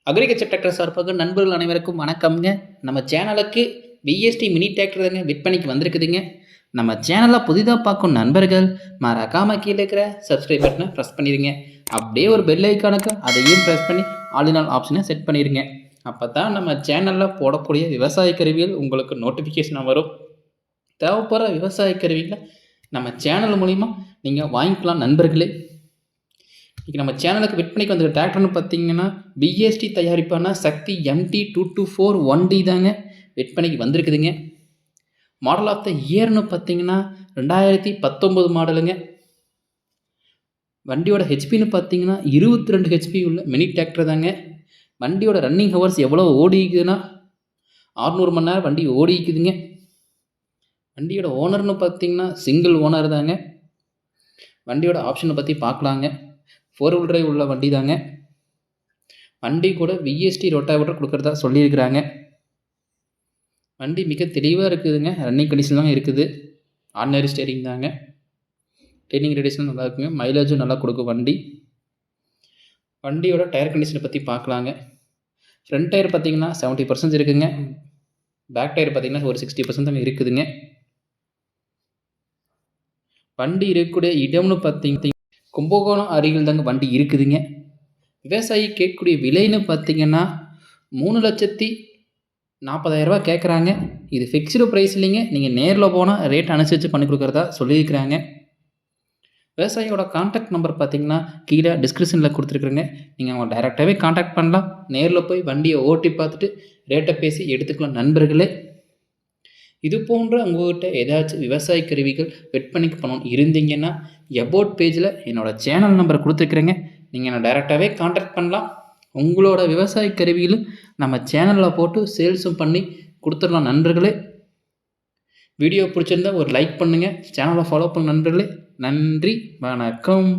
Agriculture tractor சார்பாக நண்பர்கள் அனைவருக்கும் வணக்கம்ங்க. நம்ம சேனலுக்கு விஎஸ்டி மினி டிராக்டர் தாங்க விற்பனைக்கு வந்திருக்குதுங்க. நம்ம சேனலில் புதிதாக பார்க்கும் நண்பர்கள் மறக்காம கீழே இருக்கிற சப்ஸ்கிரைப் பட்டனை ப்ரெஸ் பண்ணிடுங்க. அப்படியே ஒரு பெல் ஐக்கானுக்கு அதையும் ப்ரெஸ் பண்ணி ஆல் இன் ஆல் ஆப்ஷனை செட் பண்ணிடுங்க. அப்போ தான் நம்ம சேனலில் போடக்கூடிய விவசாய கருவிகள் உங்களுக்கு நோட்டிஃபிகேஷனாக வரும். தேவைப்படுற விவசாய கருவிகளை நம்ம சேனல் மூலிமா நீங்கள் வாங்கிக்கலாம் நண்பர்களே. இன்றைக்கி நம்ம சேனலுக்கு விற்பனைக்கு வந்த டிராக்டர்னு பார்த்தீங்கன்னா பிஎஸ்டி தயாரிப்பான சக்தி MT 224 1D தாங்க விற்பனைக்கு வந்திருக்குதுங்க. மாடல் ஆஃப் த இயர்னு பார்த்தீங்கன்னா 2019 மாடலுங்க. வண்டியோட ஹெச்பின்னு பார்த்தீங்கன்னா 22 ஹெச்பி உள்ள மினி டிராக்டர் தாங்க. வண்டியோட ரன்னிங் ஹவர்ஸ் எவ்வளோ ஓடிக்குதுன்னா 600 மணி நேரம் வண்டி ஓடிக்குதுங்க. வண்டியோட ஓனர்னு பார்த்தீங்கன்னா சிங்கிள் ஓனர் தாங்க. வண்டியோட ஆப்ஷனை பற்றி பார்க்கலாங்க. 4 wheel drive உள்ள வண்டி தாங்க. வண்டி கூட விஎஸ்டி ரொட்டாவேட்டர் கொடுக்குறதா சொல்லியிருக்கிறாங்க. வண்டி மிக தெளிவாக இருக்குதுங்க. ரன்னிங் கண்டிஷன் தான் இருக்குது. ஆர்டினரி ஸ்டேரிங் தாங்க. ட்ரெயினிங் ரேடியேஷன் நல்லா இருக்குங்க. மைலேஜும் நல்லா கொடுக்கும் வண்டி. வண்டியோட டயர் கண்டிஷனை பற்றி பார்க்கலாங்க. ஃப்ரண்ட் டயர் பார்த்தீங்கன்னா 70% இருக்குதுங்க. பேக் டயர் பார்த்தீங்கன்னா ஒரு 60% தாங்க இருக்குதுங்க. வண்டி இருக்கக்கூடிய இடம்னு பார்த்தீங்கன்னா கும்பகோணம் அருகில் தாங்க வண்டி இருக்குதுங்க. விவசாயி கேட்கக்கூடிய விலைன்னு பார்த்தீங்கன்னா 3,40,000 கேட்குறாங்க. இது ஃபிக்ஸ்டு ப்ரைஸ் இல்லைங்க. நீங்கள் நேரில் போனால் ரேட் அனுசரித்து பண்ணி கொடுக்குறதா சொல்லியிருக்கிறாங்க. விவசாயியோட கான்டாக்ட் நம்பர் பார்த்தீங்கன்னா கீழே டிஸ்கிரிப்ஷனில் கொடுத்துருக்குறேங்க. நீங்கள் அவங்க டைரெக்டாகவே கான்டாக்ட் பண்ணலாம். நேரில் போய் வண்டியை ஓட்டி பார்த்துட்டு ரேட்டை பேசி எடுத்துக்கலாம் நண்பர்களே. இது போன்ற உங்கள்கிட்ட ஏதாச்சும் விவசாய கருவிகள் விற்பனைக்கு பண்ணணும் இருந்தீங்கன்னா எபோட் பேஜில் என்னோடய சேனல் நம்பரை கொடுத்துருக்குறேங்க. நீங்கள் என்னை டைரெக்டாகவே கான்டாக்ட் பண்ணலாம். உங்களோட விவசாய கருவிகளும் நம்ம சேனலில் போட்டு சேல்ஸும் பண்ணி கொடுத்துடலாம் நண்பர்களே. வீடியோ பிடிச்சிருந்தா ஒரு லைக் பண்ணுங்கள். சேனலை ஃபாலோ பண்ண நண்பர்களே. நன்றி, வணக்கம்.